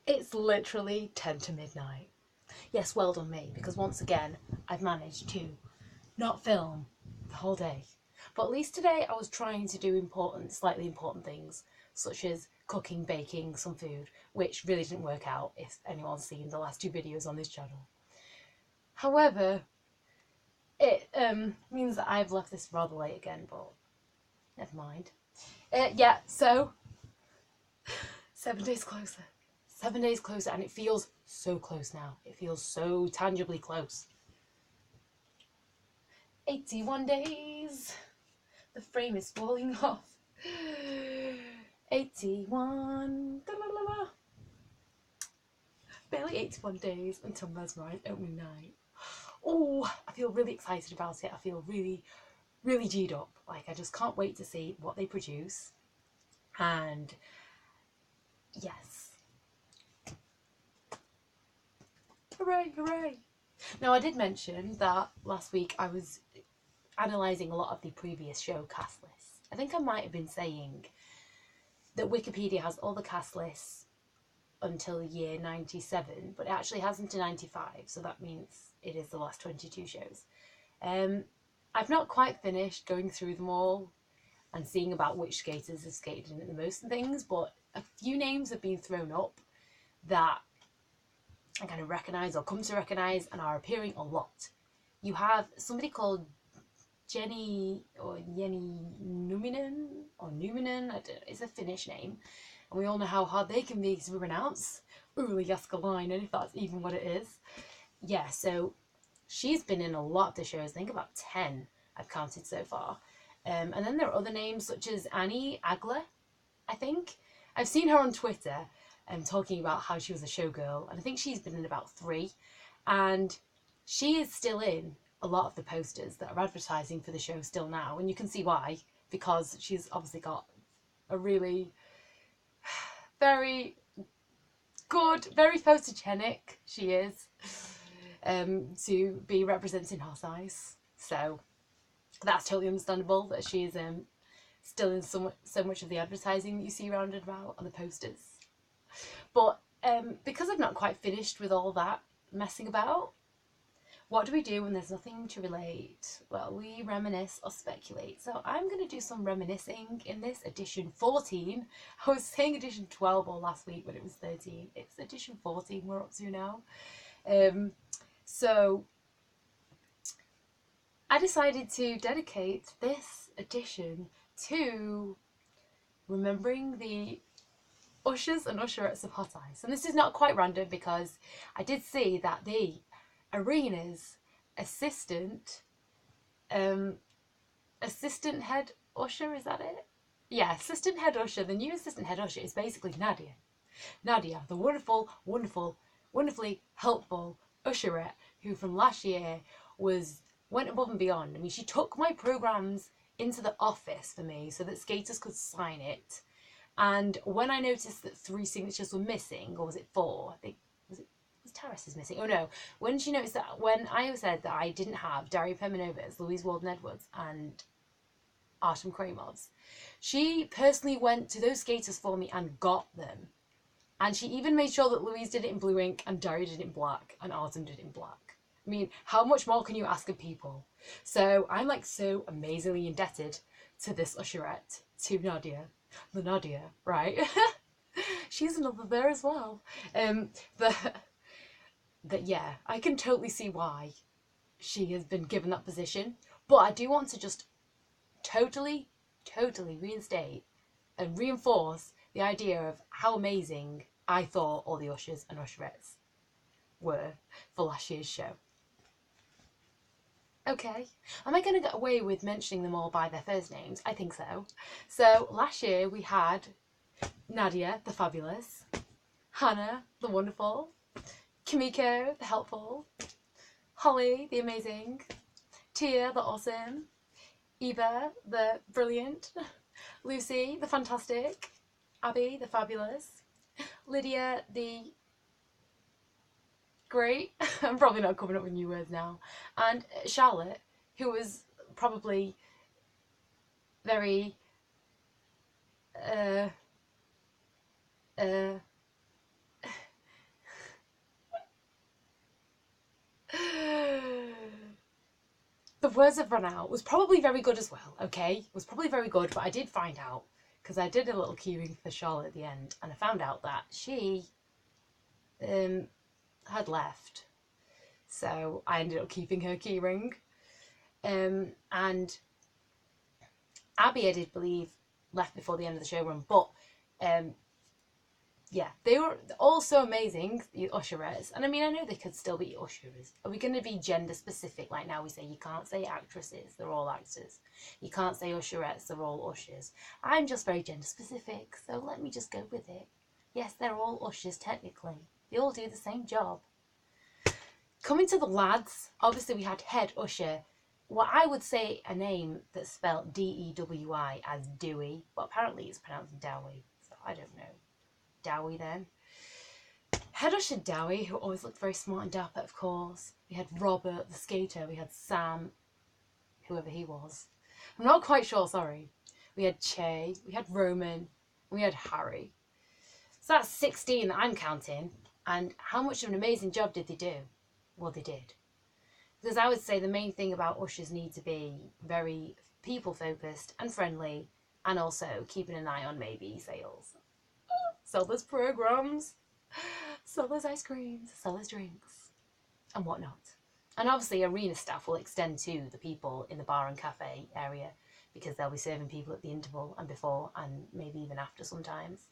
It's literally 10 to midnight. Yes, well done me, because once again, I've managed to not film the whole day. But at least today I was trying to do slightly important things, such as cooking, baking some food, which really didn't work out if anyone's seen the last two videos on this channel. However, it means that I've left this rather late again, but never mind. Yeah, so 7 days closer. 7 days closer, and it feels so close now. It feels so tangibly close. 81 days. The frame is falling off. 81. Da-la-la-la. Barely 81 days until Mesmerise opening night. Oh, I feel really excited about it. I feel really, really G'd up. Like, I just can't wait to see what they produce. And yes. Hooray, hooray. Now, I did mention that last week I was analysing a lot of the previous show cast lists. I think I might have been saying that Wikipedia has all the cast lists until year 97, but it actually has them to 95, so that means it is the last 22 shows. I've not quite finished going through them all and seeing about which skaters have skated in it the most and things, but a few names have been thrown up that I kind of recognise or come to recognise and are appearing a lot. You have somebody called Jenny Numinen, I don't know, it's a Finnish name, and we all know how hard they can be to pronounce. Uli Jaskalainen, if that's even what it is. Yeah, so she's been in a lot of the shows, I think about 10 I've counted so far. And then there are other names such as Annie Agler, I think. I've seen her on Twitter talking about how she was a showgirl, and I think she's been in about 3. And she is still in a lot of the posters that are advertising for the show still now, and you can see why, because she's obviously got a really very good, very photogenic, she is, to be representing her size. So that's totally understandable that she is still in so much of the advertising that you see around and about on the posters. But because I've not quite finished with all that messing about, what do we do when there's nothing to relate? Well, we reminisce or speculate. So I'm going to do some reminiscing in this edition 14. I was saying edition 12 or last week when it was 13. It's edition 14 we're up to now. So I decided to dedicate this edition to remembering the Ushers and Usherettes of Hot Ice. And this is not quite random because I did see that the arena's assistant head usher, is that it? Yeah, assistant head usher. The new assistant head usher is basically Nadia. Nadia, the wonderful, wonderfully helpful usherette who from last year went above and beyond. I mean, she took my programs into the office for me so that skaters could sign it. And when I noticed that 3 signatures were missing, or was it 4? I think was Taras is missing. Oh no, when she noticed that, when I said that I didn't have Daria Permanovas, Louise Walden-Edwards and Artem Kramovs, she personally went to those skaters for me and got them. And she even made sure that Louise did it in blue ink and Daria did it in black and Artem did it in black. I mean, how much more can you ask of people? So I'm like so amazingly indebted to this usherette, to Nadia. The Nadia, right? She's another there as well. But yeah, I can totally see why she has been given that position. But I do want to just totally reinstate and reinforce the idea of how amazing I thought all the ushers and usherettes were for last year's show. Okay, am I going to get away with mentioning them all by their first names? I think so. So last year we had Nadia, the fabulous, Hannah, the wonderful, Kimiko, the helpful, Holly, the amazing, Tia, the awesome, Eva, the brilliant, Lucy, the fantastic, Abby, the fabulous, Lydia, the great, I'm probably not coming up with new words now, and Charlotte, who was probably very words have run out was probably very good as well, okay? Was probably very good, but I did find out, because I did a little keyring for Charlotte at the end, and I found out that she had left. So I ended up keeping her keyring. And Abby, I did believe, left before the end of the show run, but yeah, they were all so amazing, the Usherettes. And I mean, I know they could still be Ushers. Are we going to be gender specific? Like now we say you can't say actresses, they're all actors. You can't say Usherettes, they're all ushers. I'm just very gender specific, so let me just go with it. Yes, they're all ushers technically. They all do the same job. Coming to the lads, obviously we had head usher. What I would say a name that's spelled D-E-W-I as Dewey, but apparently it's pronounced Dowie, so I don't know. Dowie then. Head usher Dowie, who always looked very smart and dapper, of course. We had Robert, the skater. We had Sam, whoever he was. I'm not quite sure, sorry. We had Che, we had Roman, we had Harry. So that's 16 that I'm counting. And how much of an amazing job did they do? Well, they did. Because I would say the main thing about ushers need to be very people-focused and friendly, and also keeping an eye on maybe sales. Sell those programs, sell those ice creams, sell those drinks, and whatnot. And obviously arena staff will extend to the people in the bar and cafe area, because they'll be serving people at the interval and before, and maybe even after sometimes.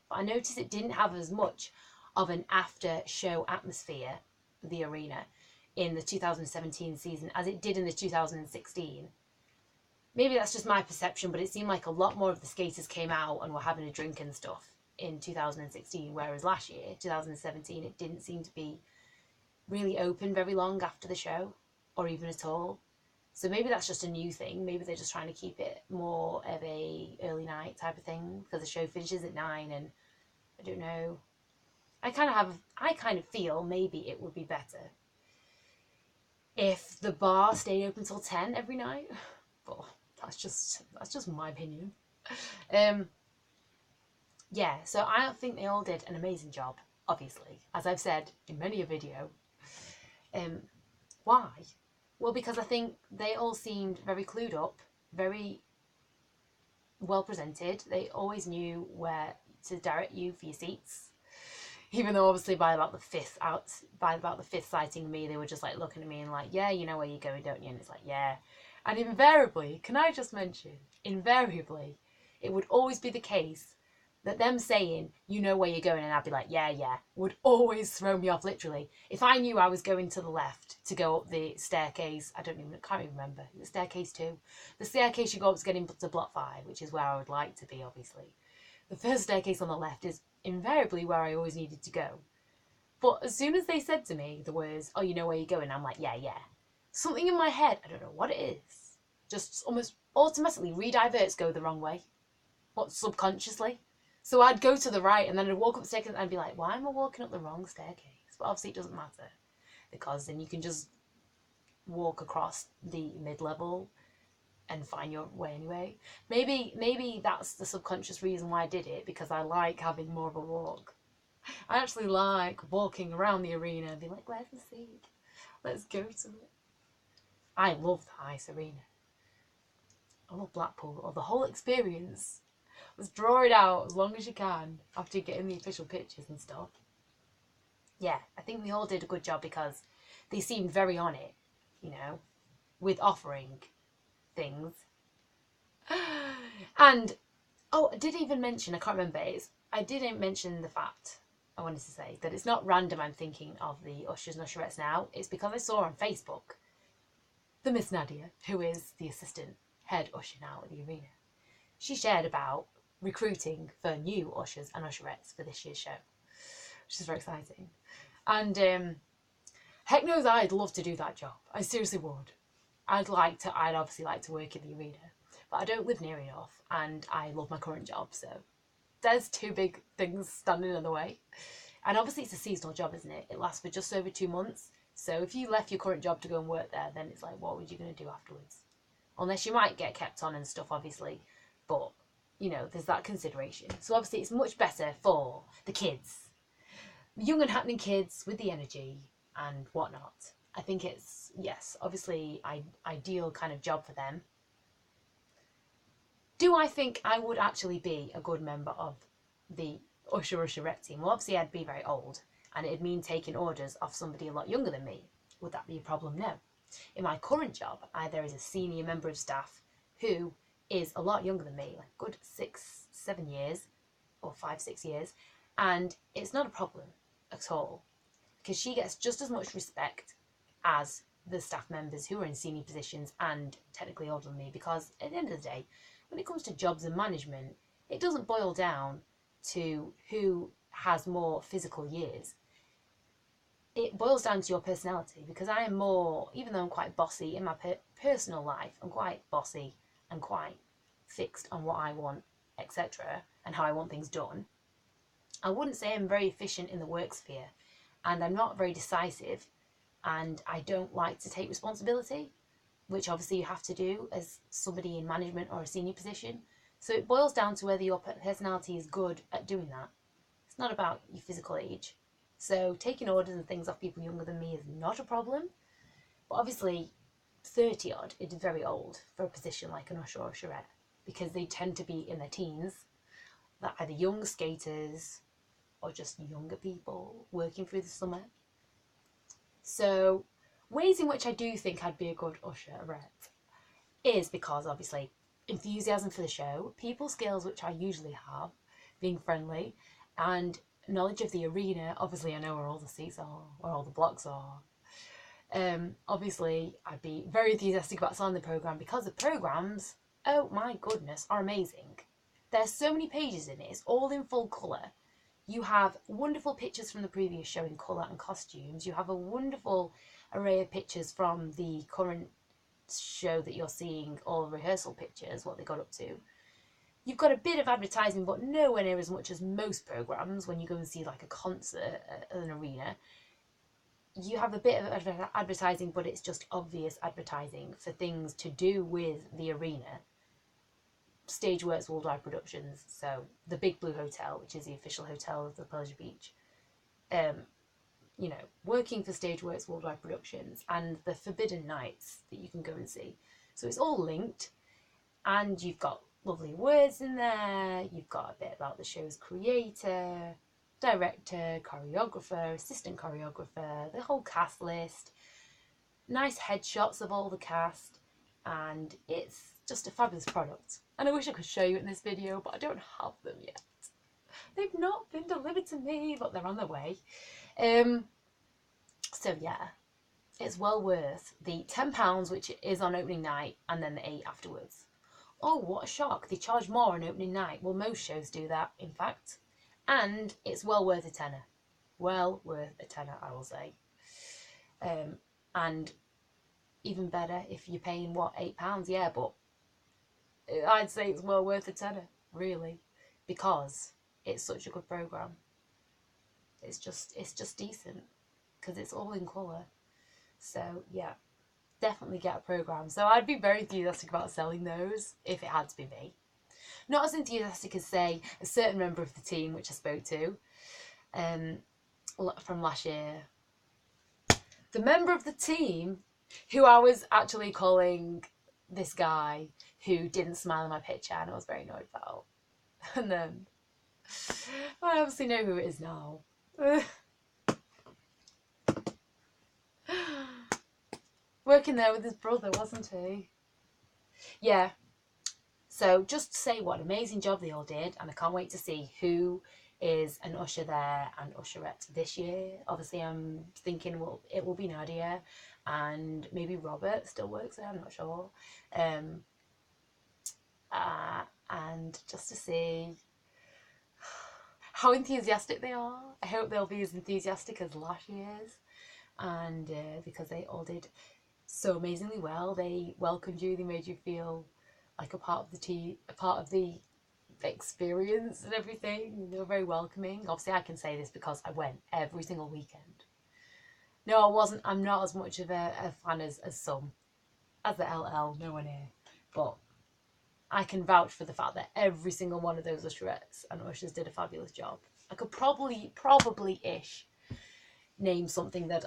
But I noticed it didn't have as much of an after show atmosphere, the arena, in the 2017 season as it did in the 2016. Maybe that's just my perception, but it seemed like a lot more of the skaters came out and were having a drink and stuff in 2016, whereas last year, 2017, it didn't seem to be really open very long after the show, or even at all. So maybe that's just a new thing. Maybe they're just trying to keep it more of a early night type of thing, because the show finishes at 9, and I don't know. I kind of feel maybe it would be better if the bar stayed open till 10 every night. But that's just my opinion. Yeah, so I think they all did an amazing job, obviously, as I've said in many a video. Why? Well, because I think they all seemed very clued up, very well presented. They always knew where to direct you for your seats. Even though obviously by about the fifth sighting me, they were just like looking at me and like, yeah, you know where you're going, don't you? And it's like, yeah. And invariably, can I just mention, invariably, it would always be the case that them saying, you know where you're going, and I'd be like, yeah, would always throw me off, literally. If I knew I was going to the left to go up the staircase, can't even remember, the staircase 2. The staircase you go up to get into block 5, which is where I would like to be, obviously. The first staircase on the left is invariably where I always needed to go. But as soon as they said to me the words, oh, you know where you're going, I'm like, yeah. Something in my head, I don't know what it is, just almost automatically rediverts go the wrong way. What, subconsciously? So I'd go to the right, and then I'd walk up the staircase and I'd be like, why am I walking up the wrong staircase? But obviously it doesn't matter, because then you can just walk across the mid-level and find your way anyway. Maybe that's the subconscious reason why I did it, because I like having more of a walk. I actually like walking around the arena and be like, where's the seat? Let's go to it. I love the ice arena. I love Blackpool, or the whole experience. Let's draw it out as long as you can after getting the official pictures and stuff. Yeah, I think they all did a good job, because they seemed very on it, you know, with offering things. And oh, I did even mention, I can't remember, I didn't mention the fact, I wanted to say, that it's not random I'm thinking of the Ushers and Usherettes now. It's because I saw on Facebook the Miss Nadia, who is the assistant head usher now at the arena. She shared about recruiting for new Ushers and Usherettes for this year's show, which is very exciting. And heck knows I'd love to do that job. I seriously would. I'd obviously like to work in the arena, but I don't live near enough, and I love my current job, so there's 2 big things standing in the way. And obviously it's a seasonal job, isn't it? It lasts for just over 2 months, so if you left your current job to go and work there, then it's like, what were you going to do afterwards? Unless you might get kept on and stuff, obviously, but, you know, there's that consideration. So obviously it's much better for the kids, the young and happening kids with the energy and whatnot. I think it's, yes, obviously ideal kind of job for them. Do I think I would actually be a good member of the Usherette team? Well, obviously I'd be very old, and it'd mean taking orders off somebody a lot younger than me. Would that be a problem? No. In my current job, there is a senior member of staff who is a lot younger than me, like good 6, 7 years, or 5, 6 years, and it's not a problem at all, because she gets just as much respect as the staff members who are in senior positions and technically older than me, because at the end of the day, when it comes to jobs and management, it doesn't boil down to who has more physical years. It boils down to your personality, because I am more, even though I'm quite bossy in my personal life, I'm quite bossy and quite fixed on what I want, etc., and how I want things done. I wouldn't say I'm very efficient in the work sphere, and I'm not very decisive, and I don't like to take responsibility, which obviously you have to do as somebody in management or a senior position. So it boils down to whether your personality is good at doing that. It's not about your physical age. So taking orders and things off people younger than me is not a problem. But obviously 30 odd is very old for a position like an usher or usherette, because they tend to be in their teens, that either young skaters or just younger people working through the summer. So ways in which I do think I'd be a good usherette is because obviously enthusiasm for the show, people skills which I usually have, being friendly, and knowledge of the arena. Obviously I know where all the seats are, where all the blocks are. Obviously I'd be very enthusiastic about selling the programme, because the programmes, oh my goodness, are amazing. There's so many pages in it, it's all in full colour. You have wonderful pictures from the previous show in colour and costumes. You have a wonderful array of pictures from the current show that you're seeing, all rehearsal pictures, what they got up to. You've got a bit of advertising, but nowhere near as much as most programmes. When you go and see like a concert at an arena, you have a bit of advertising, but it's just obvious advertising for things to do with the arena. Stageworks Worldwide Productions, so the Big Blue Hotel, which is the official hotel of the Pleasure Beach, you know, working for Stageworks Worldwide Productions, and the Forbidden Nights that you can go and see. So it's all linked, and you've got lovely words in there, you've got a bit about the show's creator, director, choreographer, assistant choreographer, the whole cast list, nice headshots of all the cast, and it's just a fabulous product. And I wish I could show you in this video, but I don't have them yet. They've not been delivered to me, but they're on their way. So yeah, it's well worth the £10, which is on opening night, and then the £8 afterwards. Oh, what a shock. They charge more on opening night. Well, most shows do that, in fact. And it's well worth a tenner. Well worth a tenner, I will say. And even better if you're paying, what, £8? Yeah, but I'd say it's well worth a tenner, really, because it's such a good programme. It's just decent, because it's all in colour. So yeah, definitely get a programme. So I'd be very enthusiastic about selling those if it had to be me. Not as enthusiastic as, say, a certain member of the team which I spoke to from last year. The member of the team who I was actually calling this guy who didn't smile in my picture, and I was very annoyed about. And then I obviously know who it is now. Working there with his brother, wasn't he? Yeah. So just to say what an amazing job they all did, and I can't wait to see who is an usher there and usherette this year. Obviously I'm thinking, well, it will be Nadia, and maybe Robert still works there, I'm not sure. And just to see how enthusiastic they are. I hope they'll be as enthusiastic as last year's, and because they all did so amazingly well. They welcomed you, they made you feel like a part of the experience and everything. They were very welcoming. Obviously I can say this because I went every single weekend. No, I wasn't. I'm not as much of a fan as some. As the LL, nowhere near. But I can vouch for the fact that every single one of those usherettes and ushers did a fabulous job. I could probably-ish name something that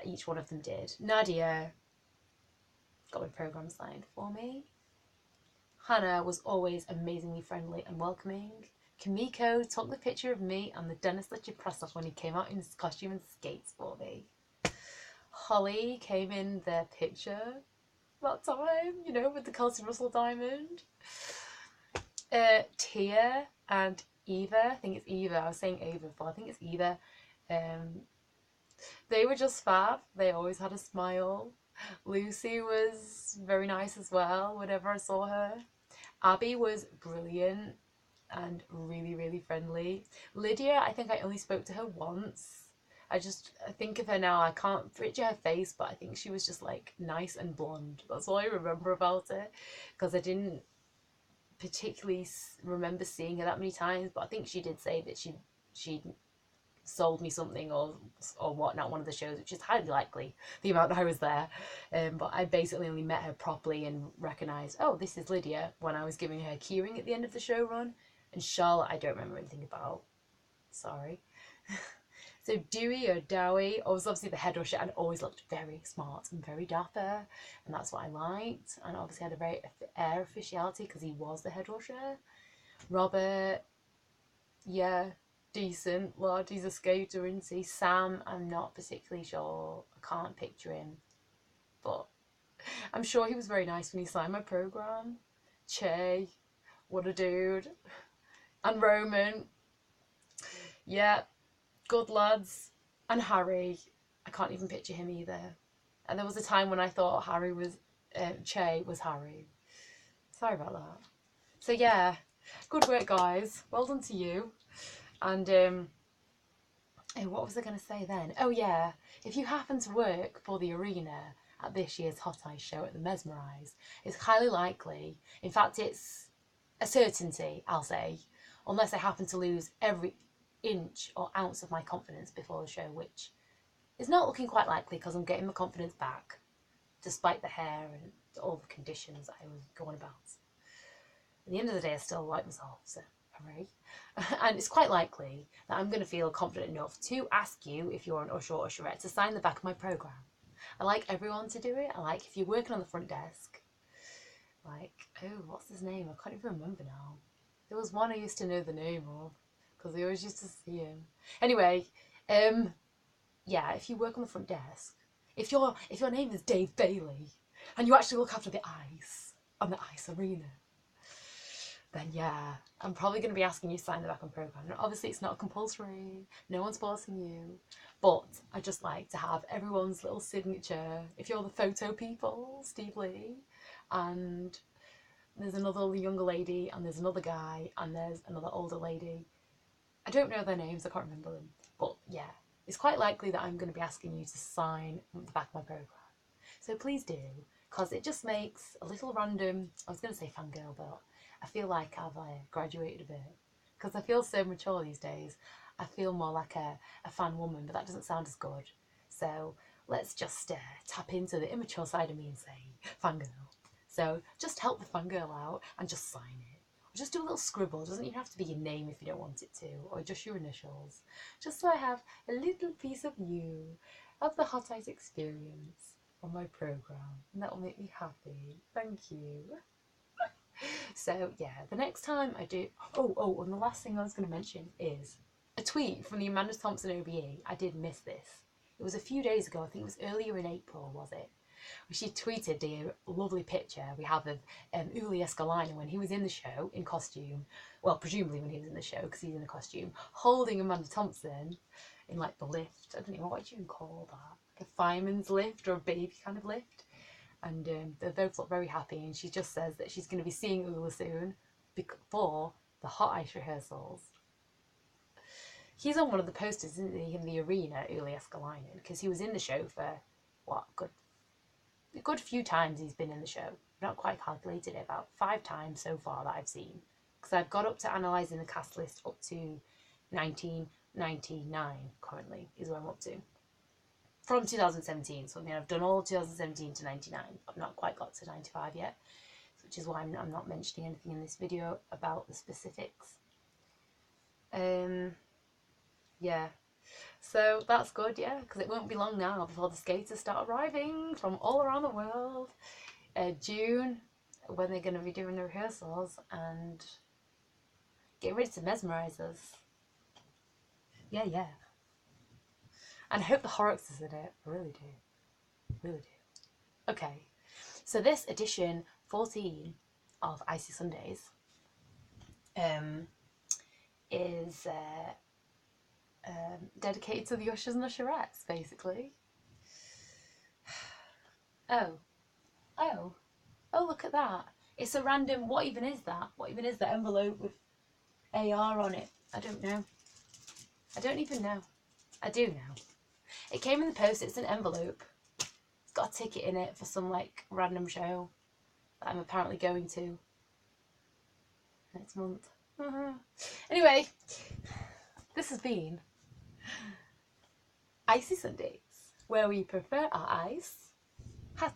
each one of them did. Nadia got my program signed for me. Hannah was always amazingly friendly and welcoming. Kimiko took the picture of me and the Dennis Litcher press off when he came out in his costume and skates for me. Holly came in their picture that time, you know, with the Kelsey Russell diamond. Tia and Eva, I think it's Eva, I was saying Ava before, I think it's Eva. They were just fab. They always had a smile. Lucy was very nice as well whenever I saw her. Abby was brilliant and really, really friendly. Lydia, I think I only spoke to her once. I think of her now, I can't picture her face, but I think she was just like nice and blonde. That's all I remember about it, because I didn't particularly remember seeing her that many times, but I think she did say that she sold me something or whatnot, one of the shows, which is highly likely, the amount that I was there. But I basically only met her properly and recognised, oh, this is Lydia, when I was giving her a keyring at the end of the show run. And Charlotte, I don't remember anything about. Sorry. So Dewey or Dowie was obviously the head usher and always looked very smart and very dapper, and that's what I liked. And obviously had a very air officiality because he was the head usher. Robert, yeah, decent lad, he's a skater, isn't he? Sam, I'm not particularly sure, I can't picture him, but I'm sure he was very nice when he signed my program. Che, what a dude. And Roman, yeah, good lads. And Harry, I can't even picture him either. And there was a time when I thought Harry was Che was Harry. Sorry about that. So yeah, good work guys, well done to you. And what was I going to say then? Oh yeah, if you happen to work for the arena at this year's Hot Ice show at the Mesmerise, it's highly likely, in fact it's a certainty, I'll say, unless I happen to lose every inch or ounce of my confidence before the show, which is not looking quite likely because I'm getting my confidence back, despite the hair and all the conditions I was going about. At the end of the day, I still like myself, so hooray. And it's quite likely that I'm going to feel confident enough to ask you, if you're an usher or usherette, to sign the back of my programme. I like everyone to do it. I like if you're working on the front desk, like, oh, what's his name? I can't even remember now. There was one I used to know the name of, because I always used to see him. Anyway, yeah, if you work on the front desk, if your name is Dave Bailey, and you actually look after the ice on the ice arena, then yeah, I'm probably going to be asking you to sign the back on programme. And obviously it's not compulsory, no one's forcing you, but I just like to have everyone's little signature. If you're the photo people, Steve Lee, and there's another younger lady, and there's another guy, and there's another older lady. I don't know their names, I can't remember them, but yeah, it's quite likely that I'm going to be asking you to sign the back of my programme. So please do, because it just makes a little random, I was going to say fangirl, but I feel like I've graduated a bit, because I feel so mature these days. I feel more like a fan woman, but that doesn't sound as good. So let's just tap into the immature side of me and say fangirl. So just help the fangirl out and just sign it. Or just do a little scribble. It doesn't even have to be your name if you don't want it to, or just your initials. Just so I have a little piece of you, of the Hot Ice experience on my programme, and that will make me happy. Thank you. So yeah, the next time I do, and the last thing I was going to mention is a tweet from the Amanda Thompson OBE. I did miss this. It was a few days ago, I think it was earlier in April, was it? She tweeted the lovely picture we have of Uli Escalina when he was in the show in costume, well, presumably when he was in the show because he's in a costume, holding Amanda Thompson in like the lift. I don't know, what do you call that? Like a fireman's lift or a baby kind of lift. And they both look very happy, and she just says that she's going to be seeing Ula soon for the Hot Ice rehearsals. He's on one of the posters, isn't he, in the arena, Uli Escalina, because he was in the show for, what, a good few times he's been in the show. I've not quite calculated it, about 5 times so far that I've seen. Because I've got up to analysing the cast list up to 1999 currently, is where I'm up to. From 2017, so I mean, I've done all 2017 to 99. I've not quite got to 95 yet, which is why I'm not mentioning anything in this video about the specifics. Yeah. So that's good, yeah, because it won't be long now before the skaters start arriving from all around the world. June, when they're going to be doing the rehearsals and getting ready to mesmerise us. Yeah, yeah. And I hope the Horrocks is in it. I really do. Really do. Okay. So this edition 14 of Icy Sundays is dedicated to the Ushers and Usherettes, basically. Oh, look at that. It's a random, what even is that? What even is that envelope with AR on it? I don't know. I don't even know. I do know. It came in the post, it's an envelope. It's got a ticket in it for some like random show that I'm apparently going to next month. Anyway, this has been Icy Sundays, where we prefer our ice hot.